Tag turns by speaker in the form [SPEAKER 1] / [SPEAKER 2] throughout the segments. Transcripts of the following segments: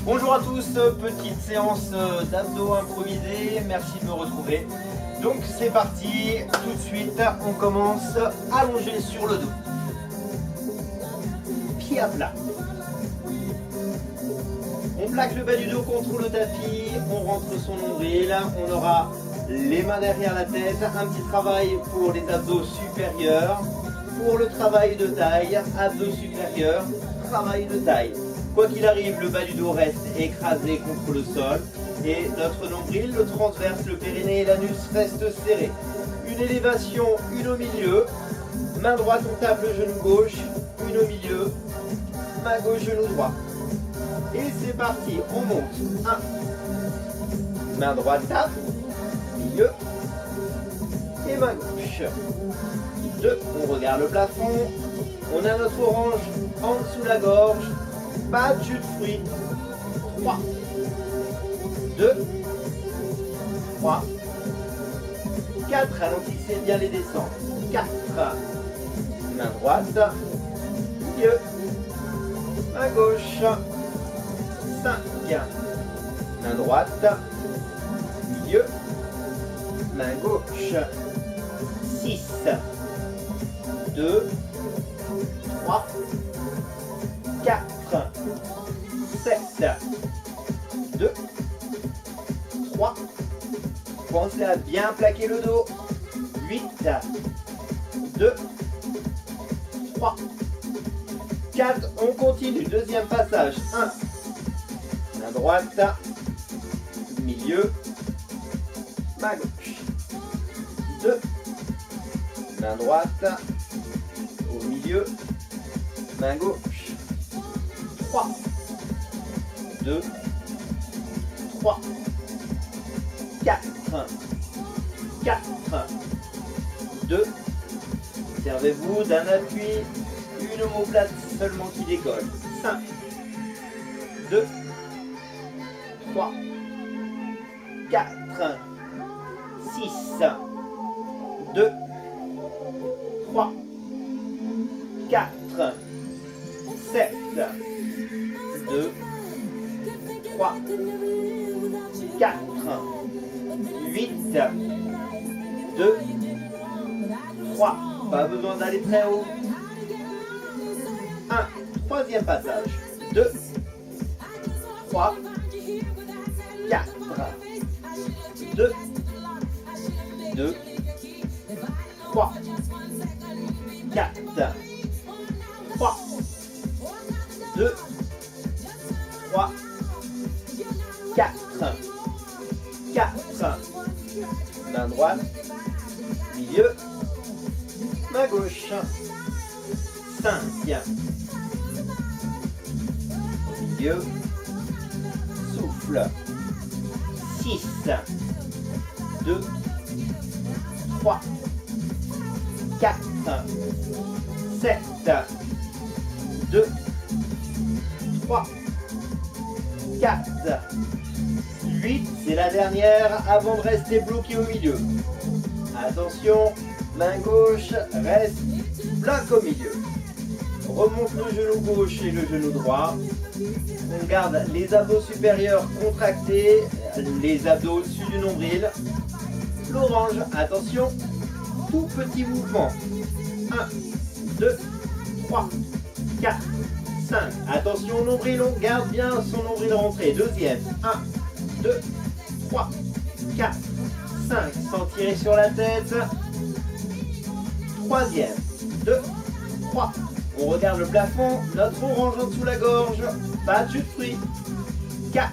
[SPEAKER 1] Bonjour à tous, petite séance d'abdos improvisés, merci de me retrouver. Donc c'est parti, tout de suite on commence allongé sur le dos. Pied à plat. On plaque le bas du dos contre le tapis, on rentre son nombril, on aura les mains derrière la tête, un petit travail pour les abdos supérieurs, pour le travail de taille, abdos supérieurs, travail de taille. Quoi qu'il arrive, le bas du dos reste écrasé contre le sol et notre nombril, le transverse, le périnée et l'anus restent serrés. Une élévation, une au milieu, main droite on tape le genou gauche, une au milieu, main gauche, genou droit. Et c'est parti, on monte. 1, main droite tape, milieu et main gauche. 2, on regarde le plafond, on a notre orange en dessous la gorge, pas de jus de fruits. 3, 2, 3, 4, ralentissez bien les descentes. 4, main droite, milieu, main gauche. 5, main droite, milieu, main gauche. 6, 2, 3, 4, 7, 2, 3, pensez à bien plaquer le dos. 8, 2, 3, 4, on continue, deuxième passage. 1, main droite, milieu, main gauche. 2, main droite, au milieu, main gauche. 3, 2, 3, 4, 4, 2, servez-vous d'un appui, une omoplate seulement qui décolle. 5, 2, 3, 4, 6, 2, 3, 4, 7, 2, 3, 4, 8, 2, 3, pas besoin d'aller très haut. 1, troisième passage. 2, 3, 4, 2, 2, 3, 4, 3, 2, 3, 4, 4, main droite, milieu, main gauche. 5, milieu, souffle. 6, 2, 3, 4, 7, 2, 3, 4, 8, c'est la dernière avant de rester bloqué au milieu. Attention, main gauche reste bloc au milieu. Remonte le genou gauche et le genou droit. On garde les abdos supérieurs contractés, les abdos au-dessus du nombril. L'orange, attention, tout petit mouvement. 1, 2, 3, 4, 5. Attention au nombril, on garde bien son nombril rentré. Deuxième, 1, 2, 3, 4, 5. Sans tirer sur la tête. Troisième, 2, 3. On regarde le plafond, notre orange en dessous la gorge, pas de jus de fruits. 4.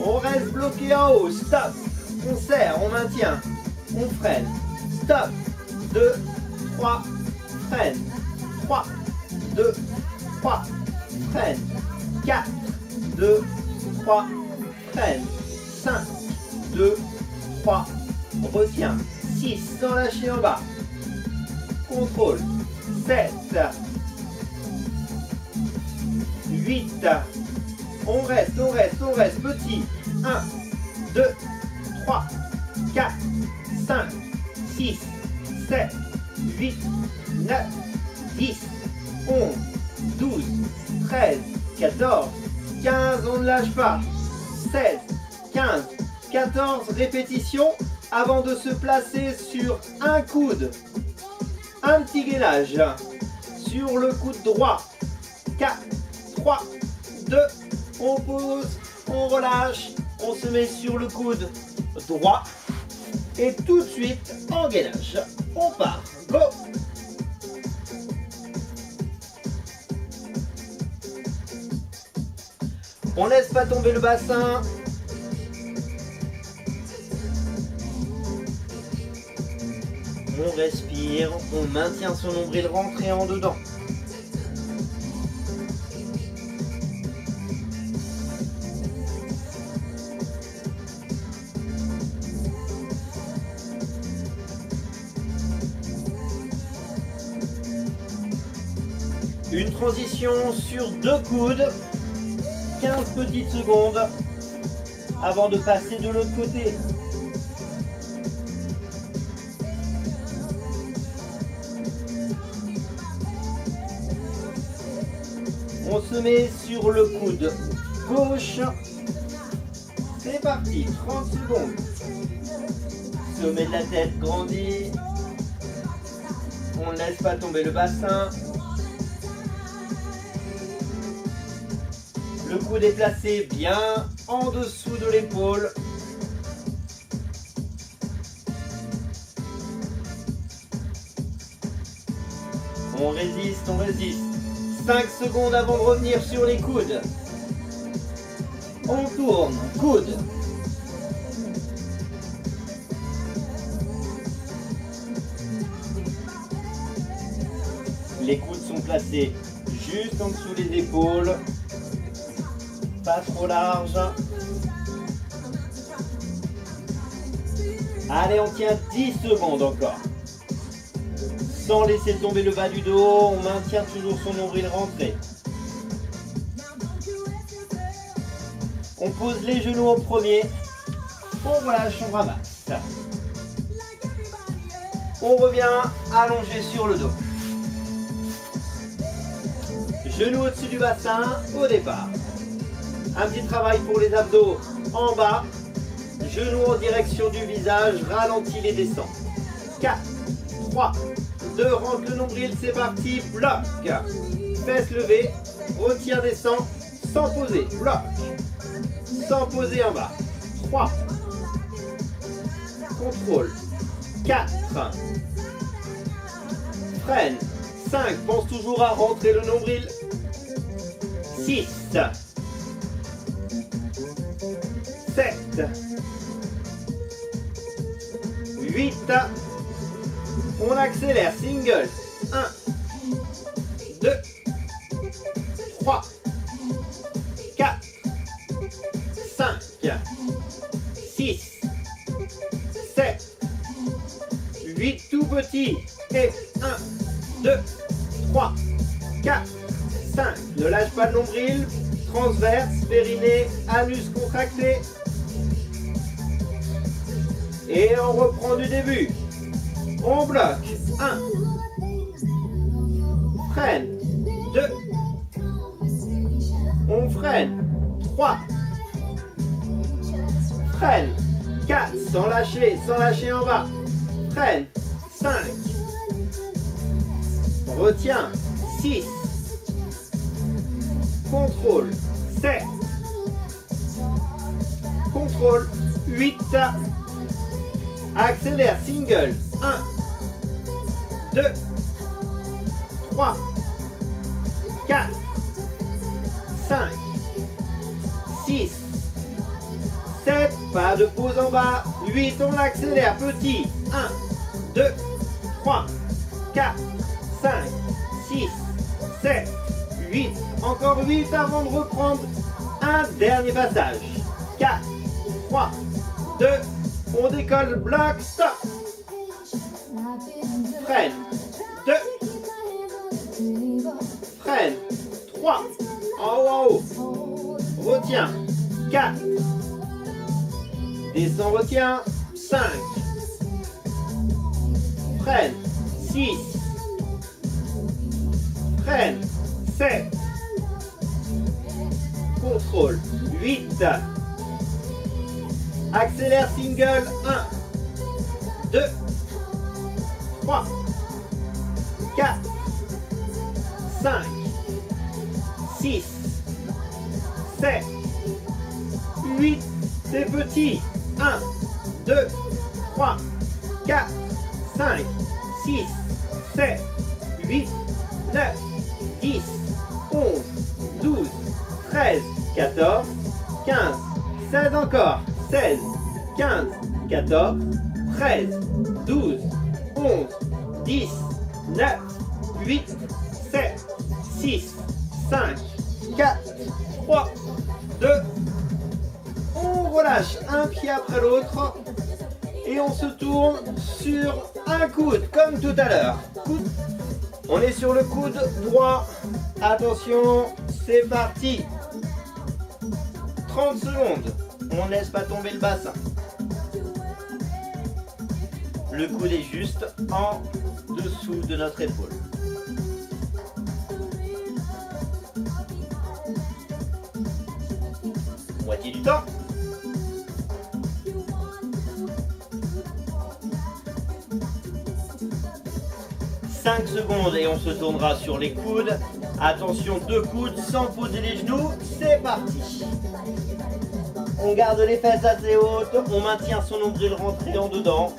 [SPEAKER 1] On reste bloqué en haut, stop. On serre, on maintient, on freine. Stop. 2, 3, freine. 3, 2, 3, freine. 4, 2, 3, freine. 5, 2, 3, retiens. 6, sans lâcher en bas. Contrôle. 7, 8, on reste, petit. 1, 2, 3, 4, 5, 6, 7, 8, 9, 10, 11, 12, 13, 14, 15, on ne lâche pas. 16, 15, 14 répétitions avant de se placer sur un coude. Un petit gainage sur le coude droit. 4, 3, 2, on pose, on relâche, on se met sur le coude droit et tout de suite en gainage. On part, go! On laisse pas tomber le bassin. On respire, on maintient son nombril rentré en dedans. Une transition sur 2 coudes, 15 petites secondes avant de passer de l'autre côté. On se met sur le coude gauche. C'est parti, 30 secondes. Sommet de la tête grandit. On ne laisse pas tomber le bassin. Le coude est placé bien en dessous de l'épaule. On résiste, on résiste. 5 secondes avant de revenir sur les coudes. On tourne, coude. Les coudes sont placés juste en dessous des épaules. Pas trop large. Allez, on tient 10 secondes encore. Sans laisser tomber le bas du dos, on maintient toujours son nombril rentré. On pose les genoux en premier. On relâche, on ramasse. On revient allongé sur le dos. Genoux au-dessus du bassin au départ. Un petit travail pour les abdos en bas. Genoux en direction du visage, ralentis les descentes. 4, 3, 2, rentre le nombril, c'est parti, bloc. Fesses levées, retire, descend, sans poser, bloc. Sans poser en bas. 3. Contrôle. 4. Freine. 5. Pense toujours à rentrer le nombril. 6. 7. 8. On accélère. Single. 1. 2. 3. 4. 5. 6. 7. 8 tout petits. Et 1, 2, 3, 4, 5. Ne lâche pas le nombril. Transverse, périnée, anus contracté. Et on reprend du début. On bloque. 1. Freine. 2. On freine. 3. Freine. 4. Sans lâcher en bas. Freine. 5. Retiens. 6. Contrôle. 7. Contrôle. 8. Accélère. Single. 1. 2. 3. 4. 5. 6. 7. Pas de pause en bas. 8. On accélère. Petit. 1. 2. 3. 4. 5, 6, 7, 8. Encore 8 avant de reprendre un dernier passage. 4, 3, 2. On décolle, bloc, stop. Freine. 2. Freine. 3. En haut, en haut. Retiens. 4. Descends, retiens. 5. Freine. 6. Freine. 7. Contrôle. 8. Accélère single. 1, 2, 3, 4, 5, 6, 7, 8. C'est petit. 1, 2, 3, 4, 5, 6, 7, 8, 9, 10, 11, 12, 13, 14, 15, 16 encore. 16, 15, 14, 13, 12, 11, 10, 9, 8, 7, 6, 5, 4, 3, 2. On relâche un pied après l'autre et on se tourne sur un coude comme tout à l'heure. On est sur le coude droit. Attention, c'est parti. 30 secondes. On ne laisse pas tomber le bassin. Le coude est juste en dessous de notre épaule. Moitié du temps. 5 secondes et on se tournera sur les coudes. Attention, 2 coudes sans poser les genoux. C'est parti. On garde les fesses assez hautes. On maintient son nombril rentré en dedans.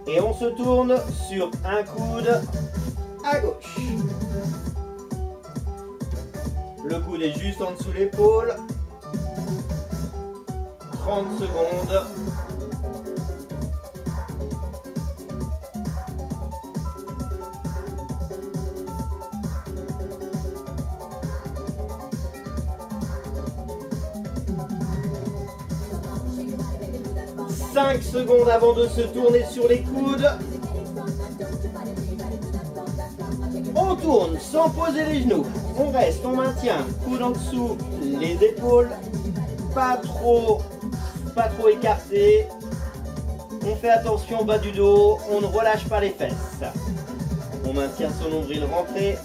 [SPEAKER 1] Et on se tourne sur un coude à gauche. Le coude est juste en dessous de l'épaule. 30 secondes. Cinq secondes avant de se tourner sur les coudes. On tourne sans poser les genoux. On reste, on maintient. Coude en dessous, les épaules. Pas trop écarté. On fait attention au bas du dos. On ne relâche pas les fesses. On maintient son nombril rentré.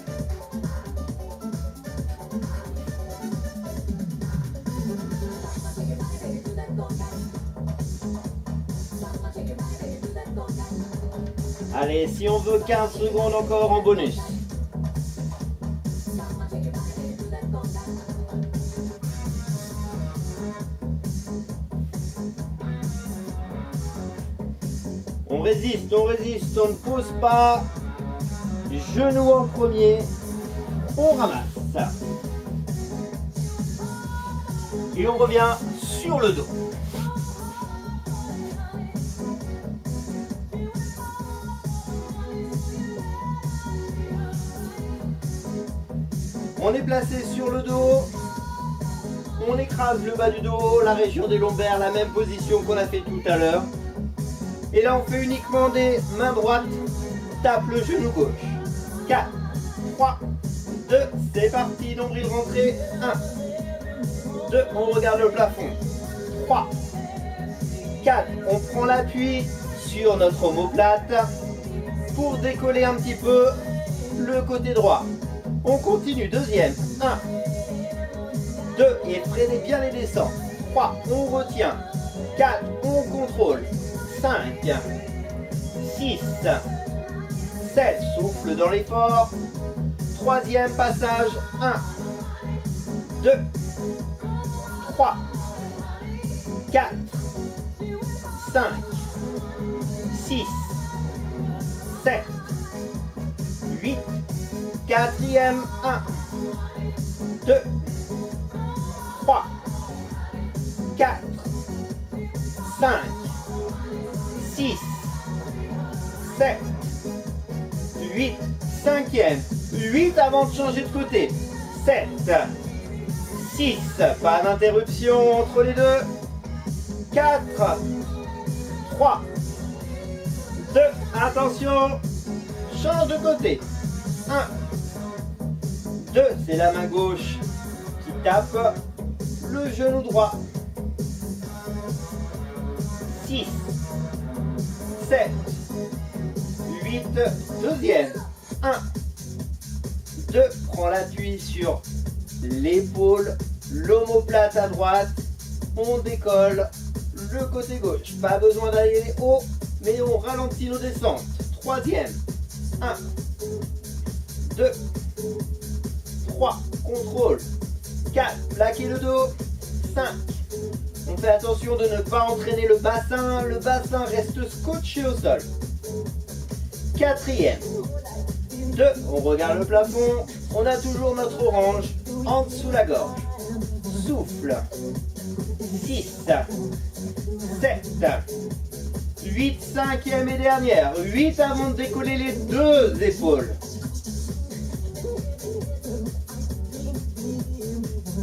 [SPEAKER 1] Allez, si on veut 15 secondes encore en bonus. On résiste, on ne pose pas. Genou en premier. On ramasse. Et on revient sur le dos. On est placé sur le dos, on écrase le bas du dos, la région des lombaires, la même position qu'on a fait tout à l'heure. Et là on fait uniquement des mains droites, tape le genou gauche. 4, 3, 2, c'est parti, nombril rentré. 1, 2, on regarde le plafond. 3, 4, on prend l'appui sur notre omoplate pour décoller un petit peu le côté droit. On continue, deuxième, 1, 2, et freinez bien les descentes. 3, on retient. 4, on contrôle. 5, 6, 7, souffle dans l'effort. Troisième passage, 1, 2, 3, 4, 5, 6, 7, 8, quatrième, 1, 2, 3, 4, 5, 6, 7, 8, cinquième, 8 avant de changer de côté, 7, 6, pas d'interruption entre les deux, 4, 3, 2, attention, change de côté. 1, 2, c'est la main gauche qui tape le genou droit. 6, 7, 8, deuxième. 1, 2, prends l'appui sur l'épaule, l'omoplate à droite, on décolle le côté gauche. Pas besoin d'aller haut, mais on ralentit nos descentes. Troisième. 1, 2, 3, contrôle. 4, plaquez le dos. 5. On fait attention de ne pas entraîner le bassin reste scotché au sol. Quatrième. 2, on regarde le plafond, on a toujours notre orange en dessous la gorge. Souffle. 6, 7, 8, cinquième et dernière. 8 avant de décoller les deux épaules.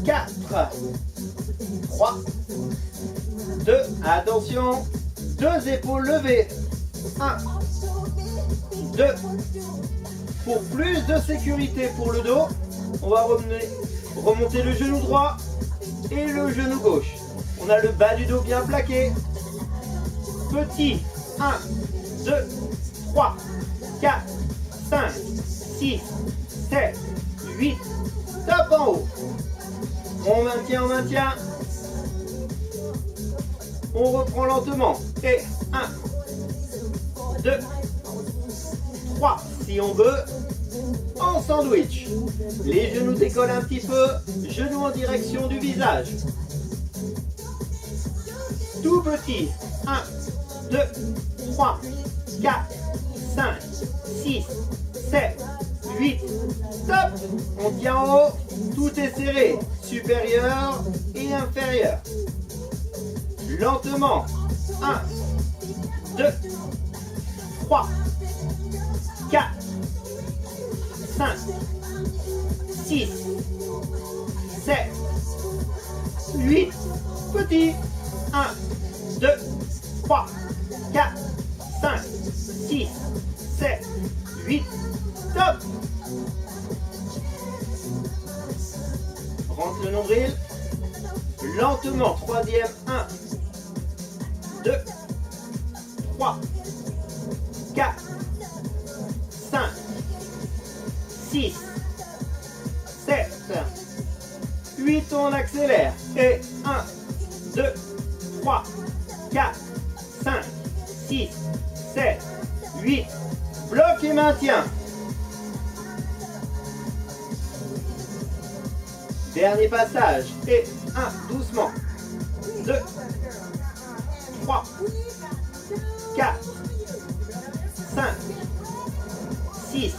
[SPEAKER 1] 4, 3, 2, attention, deux épaules levées. 1, 2. Pour plus de sécurité pour le dos, on va remonter le genou droit et le genou gauche. On a le bas du dos bien plaqué. Petit. 1, 2, 3, 4, 5, 6, 7, 8. Top en haut. On maintient, on maintient. On reprend lentement. Et 1, 2, 3. Si on veut, en sandwich. Les genoux décollent un petit peu, genoux en direction du visage. Tout petit. 1, 2, 3, 4, 5, 6, 7, 8. Stop. On tient en haut, tout est serré. Supérieur et inférieur. Lentement. 1, 2, 3, 4, 5, 6, 7, 8, petit. 1, 2, 3, 4, 5, 6, 7, 8, top. Rentre le nombril. Lentement, troisième. 1, 2, 3, 4, 5, 6, 7, 8, on accélère. Et 1, 2, 3, 4, 5, 6, 7, 8. Bloc et maintien. Dernier passage. Et 1, doucement. 2, 3, 4, 5, 6,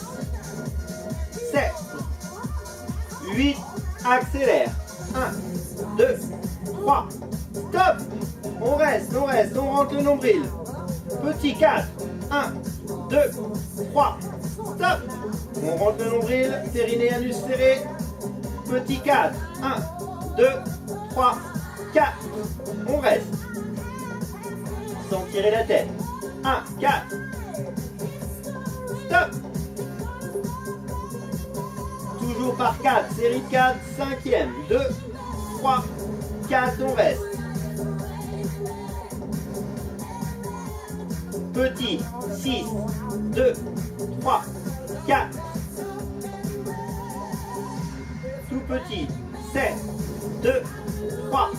[SPEAKER 1] 7, 8, accélère. 1, 2, 3, stop. On reste, on rentre le nombril. Petit 4, 1, 2, 3, stop. On rentre le nombril, périnée, anus serré. Petit 4, 1, 2, 3, 4. On reste. Sans tirer la tête. 1, 4. Stop. Toujours par 4. Série de 4. Cinquième. 2, 3, 4. On reste. Petit. 6, 2, 3, 4. Tout petit. 7, 2, 3,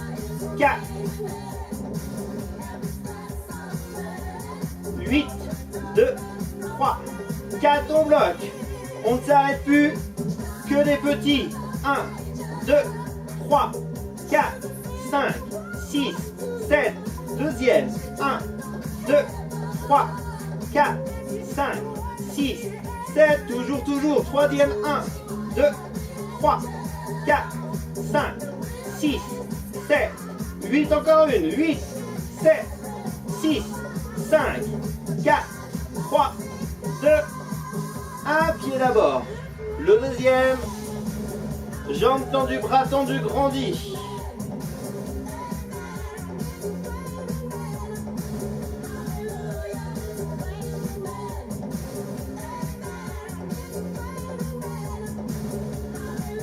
[SPEAKER 1] 4. 8, 2, 3, 4, on bloque. On ne s'arrête plus. Que des petits. 1, 2, 3, 4, 5, 6, 7. Deuxième. 1, 2, 3, 4, 5, 6, 7. Toujours. Troisième. 1, 2, 3, 4, 5, 6, 7, 8. Encore une. 8, 7, 6, 5, 4, 3, 2, 1 pied d'abord. Le deuxième, jambes tendues, bras tendus, grandis.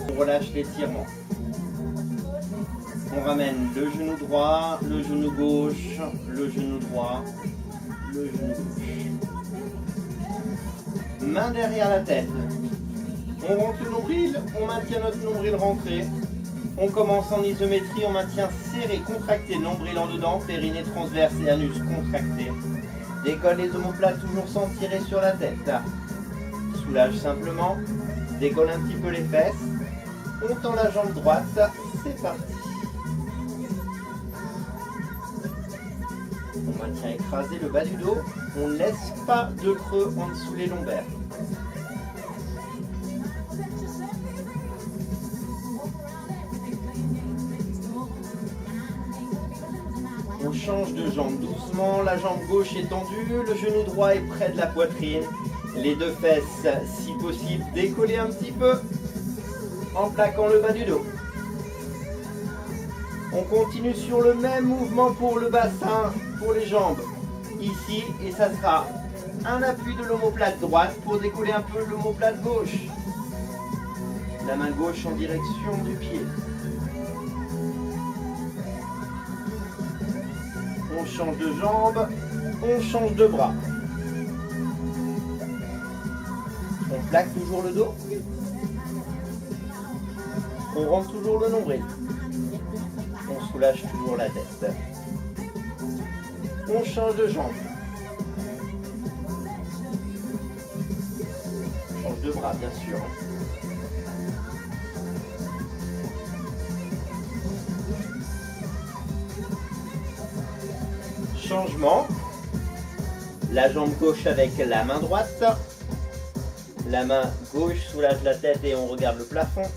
[SPEAKER 1] On relâche l'étirement. On ramène le genou droit, le genou gauche, le genou droit, le genou gauche. main derrière la tête. On rentre le nombril, on maintient notre nombril rentré. On commence en isométrie, on maintient serré, contracté, nombril en dedans, périnée transverse et anus contracté. Décolle les omoplates toujours sans tirer sur la tête. Soulage simplement, décolle un petit peu les fesses. On tend la jambe droite, c'est parti. On maintient écrasé le bas du dos, on ne laisse pas de creux en dessous les lombaires. On change de jambe doucement, la jambe gauche est tendue, le genou droit est près de la poitrine. Les deux fesses, si possible, décollées un petit peu en plaquant le bas du dos. On continue sur le même mouvement pour le bassin, pour les jambes, ici, et ça sera un appui de l'omoplate droite pour décoller un peu l'omoplate gauche. La main gauche en direction du pied. On change de jambe, on change de bras. On plaque toujours le dos. On rentre toujours le nombril. On soulage toujours la tête. On change de jambe. On change de bras, bien sûr. Changement. La jambe gauche avec la main droite. La main gauche soulage la tête et on regarde le plafond.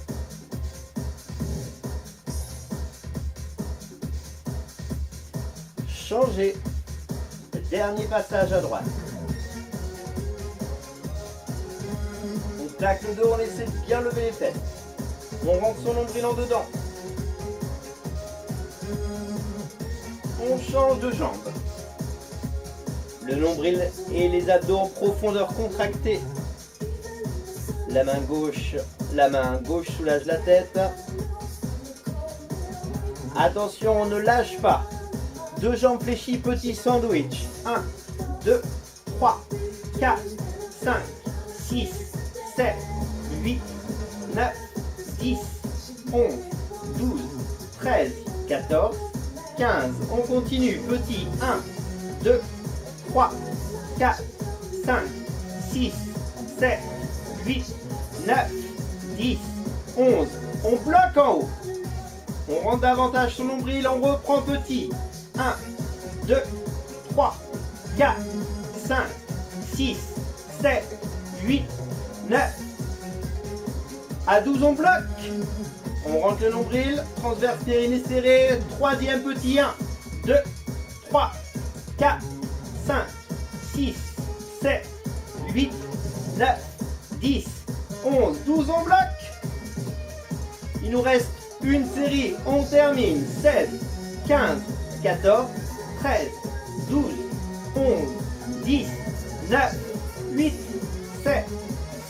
[SPEAKER 1] Changer. Dernier passage à droite. On plaque le dos, on essaie de bien lever les fesses. On rentre son nombril en dedans. On change de jambe. Le nombril et les abdos en profondeur contractés. La main gauche soulage la tête. Attention, on ne lâche pas. Deux jambes fléchies, petit sandwich. 1, 2, 3, 4, 5, 6, 7, 8, 9, 10, 11, 12, 13, 14, 15. On continue. Petit. 1, 2, 3, 4, 5, 6, 7, 8, 9, 10, 11. On bloque en haut. On rentre davantage son nombril, on reprend petit. 1, 2, 3, 4, 5, 6, 7, 8, 9. À 12, on bloque. On rentre le nombril, transverse périnée serré. Troisième petit. 1, 2, 3, 4, 5, 6, 7, 8, 9, 10, 11, 12, on bloque. Il nous reste une série, on termine. 16, 15, 14, 13, 12, 11, 10, 9, 8, 7,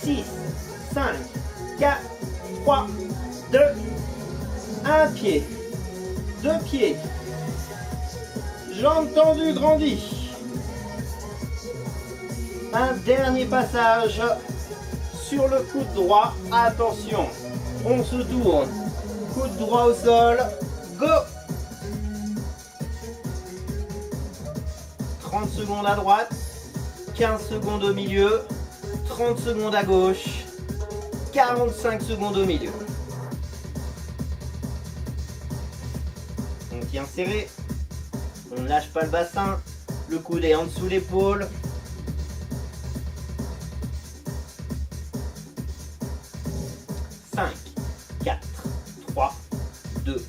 [SPEAKER 1] 6, 5, 4, 3, 2, 1 pied, 2 pieds, jambes tendues, grandies. Un dernier passage sur le coude droit. Attention, on se tourne. Coude droit au sol. Go! 30 secondes à droite, 15 secondes au milieu, 30 secondes à gauche, 45 secondes au milieu. On tient serré, on ne lâche pas le bassin, le coude est en dessous l'épaule. Cinq, 4, 3, 2,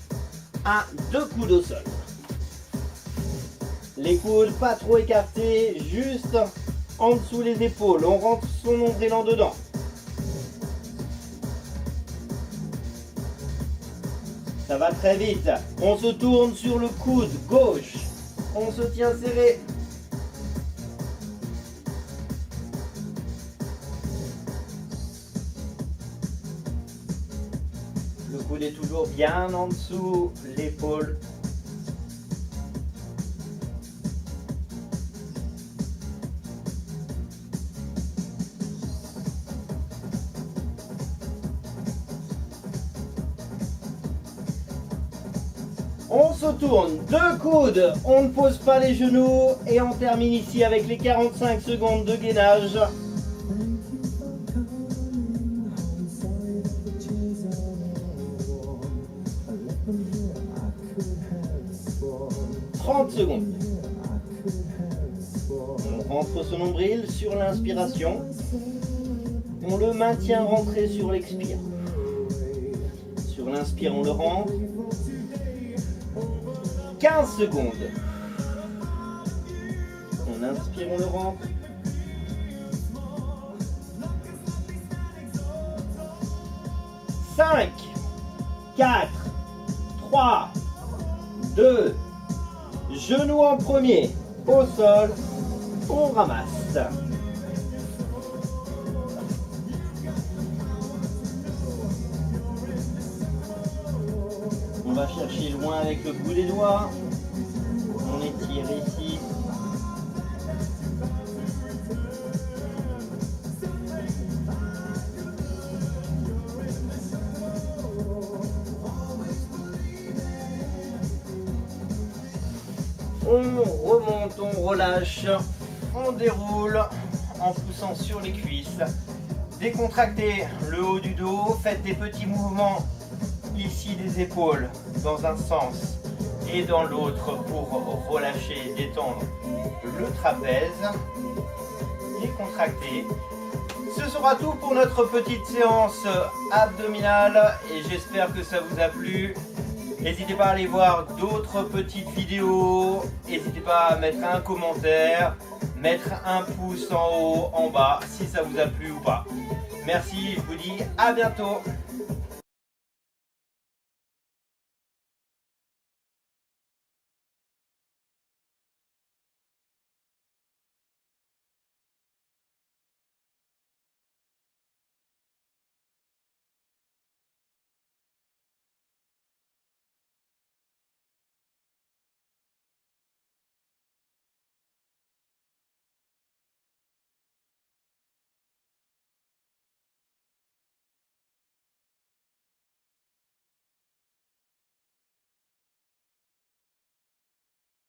[SPEAKER 1] 1, 2 coudes au sol. Les coudes pas trop écartés, juste en dessous les épaules. On rentre son nombril en dedans. Ça va très vite. On se tourne sur le coude gauche. On se tient serré. Le coude est toujours bien en dessous l'épaule. On se tourne, 2 coudes, on ne pose pas les genoux et on termine ici avec les 45 secondes de gainage. 30 secondes. On rentre son nombril sur l'inspiration. On le maintient rentré sur l'expire. Sur l'inspire, on le rentre. 15 secondes. On inspire, on le rentre. 5, 4, 3, 2, genoux en premier, au sol, on ramasse. On va chercher loin avec le bout des doigts. On étire ici. On remonte, on relâche, on déroule en poussant sur les cuisses. Décontractez le haut du dos, faites des petits mouvements ici des épaules dans un sens et dans l'autre pour relâcher, détendre le trapèze. Décontractez. Ce sera tout pour notre petite séance abdominale et j'espère que ça vous a plu. N'hésitez pas à aller voir d'autres petites vidéos. N'hésitez pas à mettre un commentaire, mettre un pouce en haut, en bas, si ça vous a plu ou pas. Merci, je vous dis à bientôt.